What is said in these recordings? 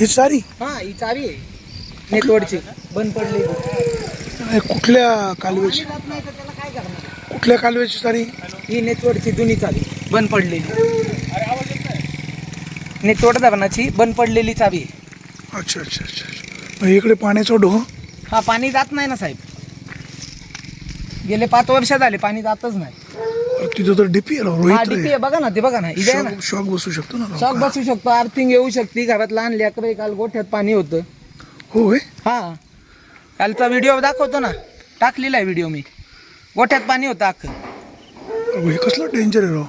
ही चारी हा ही चावी आहे नेतवडची, बंद पडली. कुठल्या कालव्याची? जात नाही तर त्याला काय करणार? कुठल्या कालव्याची चारी? ही नेतवडची जुनी चावी बंद पडलेली, नेतवड धरणाची बंद पडलेली चावी आहे. अच्छा अच्छा अच्छा अच्छा. इकडे पाण्याचा ढो. हा पाणी जात नाही ना साहेब, गेले 5 वर्ष झाले पाणी जातच नाही. तिथं तर डीपी आहे, हा रोहित डीपी आहे बघा ना, ते बघा ना, इथे आहे ना. शॉक बसू शकतो ना. शॉक बसू शकतो, आर्थिंग येऊ शकते. घरात लहान लेकरं, काल गोठ्यात पाणी होतं. होय. हा कालचा व्हिडिओ दाखवतो ना, टाकलेला आहे व्हिडिओ मी. गोठ्यात पाणी होतं अख्खं. हे कसलं डेंजर आहे राव.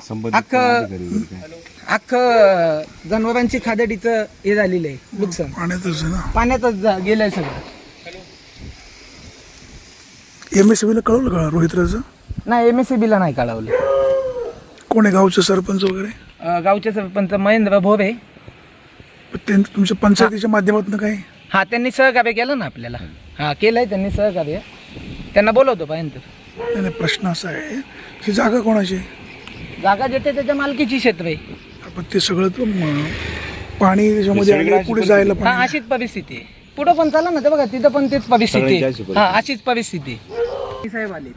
अख्खं जनावरांची खादडीचं हे झालेलं आहे, नुकसान पाण्यातच आहे ना. पाण्यातच गेलंय सगळं. MSCB ला कळवलं का रोहितराजचं? नाही MSCB ला नाही कळवलं. कोण आहे गावचे सरपंच वगैरे? गावचे सरपंच महेंद्र भोरे. तुमच्या पंचायतीच्या माध्यमातून काय? हा त्यांनी सहकार्य केलं ना आपल्याला. हा केलंय त्यांनी सहकार्य, त्यांना बोलवतो पाहिजे. नाही प्रश्न असा आहे, ही जागा कोणाची? जागा जिथे त्याच्या मालकीची क्षेत्र आहे. पण ते सगळं पाणी त्याच्यामध्ये आलं, पुढे जायला हा अशीच परिस्थिती आहे. पुढं पण चाला ना, ते बघा तिथं पण तेच परिस्थिती आहे. हा अशीच परिस्थिती. साहेब आले.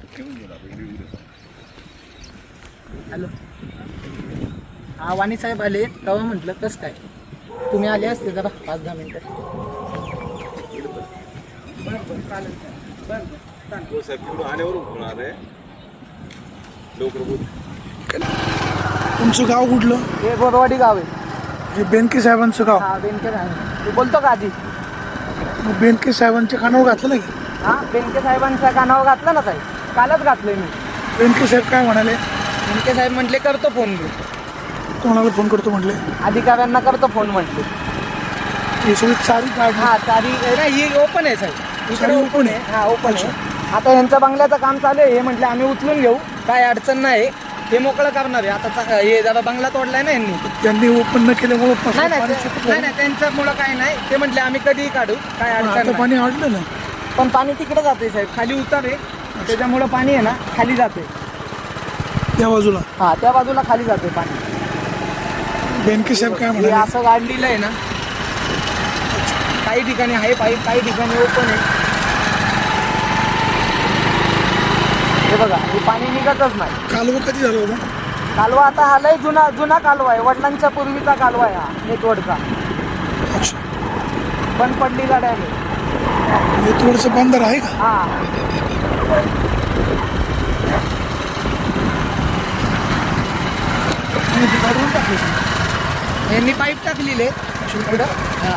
हॅलो हा वाणी साहेब आले तेव्हा म्हटलं कसं काय तुम्ही आले असते जरा 5-10 मिनिटं. तुमचं गाव कुठलं? हे बोरवाडी गाव आहे. हे बेनके साहेबांचं गाव? हा बेनके साहेब. तू बोलतो का आधी? मग बेनके साहेबांच्या कानावर घातलं नाही? हा बेनके साहेबांच्या कानावर घातलं ना साहेब, कालच घातलंय मी. बेनके साहेब काय म्हणाले? बेनके साहेब म्हटले करतो फोन. कोणाला फोन करतो म्हटले? अधिकाऱ्यांना करतो फोन म्हटले. ही सगळी चारी काढली? हा चारी नाही, ही ओपन आहे साहेब, इकडे ओपन आहे. हा ओपन आहे. आता यांचं बंगल्याचं काम चालू आहे. हे म्हटले आम्ही उचलून घेऊ, काय अडचण नाही, हे मोकळं करणार आहे. आता हे जरा बंगला तोडलाय ना यांनी. त्यांनी ओपन न केल्यामुळे नाही नाही त्यांच्यामुळं काय नाही. ते म्हटले आम्ही कधीही काढू, काय अडचण नाही. पाणी अडलं ना. पण पाणी तिकडे जाते साहेब, खाली उतार आहे, त्याच्यामुळं पाणी आहे ना खाली जाते त्या बाजूला. हा त्या बाजूला खाली जाते पाणी. बेनके साहेब काय म्हणाले? असं गाडलेलं आहे ना, काही ठिकाणी आहे पाईप, काही ठिकाणी ओपन आहे. हे बघा हे पाणी निघतच नाही. कालवा कधी झालं होतं? कालवा आता हा लय जुना कालवा आहे, वडिलांच्या पूर्वीचा कालवा आहे हा नेतवडचा. अच्छा. बंद पडलेला डॅम आहे. नेतवडचं बंदर आहे का? हा यांनी पाईप टाकलेले पुढं. हा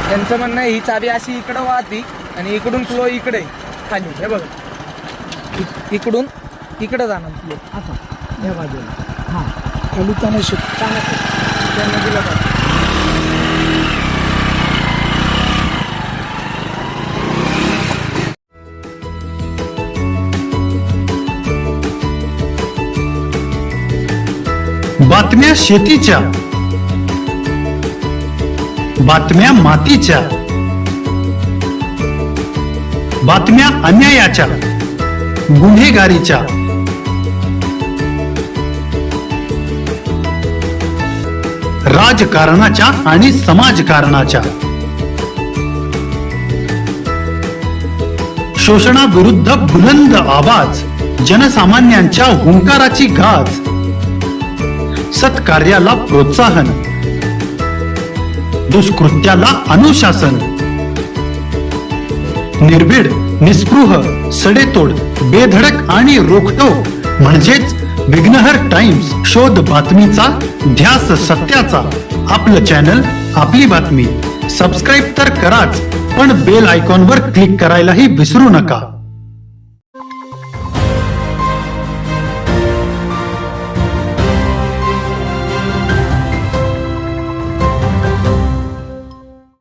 त्यांचं म्हणणं आहे ही चावी अशी इकडं वाहती आणि इकडून फ्लो इकडे खाली. हे बघा इकडून इकडं जाणार फ्लो असं या बाजूला. हां खाली तानाशी त्यांना दिलं पाहिजे. बातम्या शेतीच्या, बातम्या मातीच्या, बातम्या अन्यायाच्या, गुन्हेगारीच्या, राजकारणाच्या आणि समाजकारणाच्या, शोषणाविरुद्ध बुलंद आवाज, जनसामान्यांच्या हुंकाराची गाज, सत्कार्याला प्रोत्साहन, दुष्कृत्याला अनुशासन, निर्भीड, निस्पृह, सडेतोड, बेधडक आणि रोखटोक म्हणजेच विघ्नहर टाइम्स. शोध बातमीचा, ध्यास सत्याचा. आपलं चॅनल, आपली बातमी. सबस्क्राईब तर कराच, पण बेल आयकॉनवर क्लिक करायलाही विसरू नका.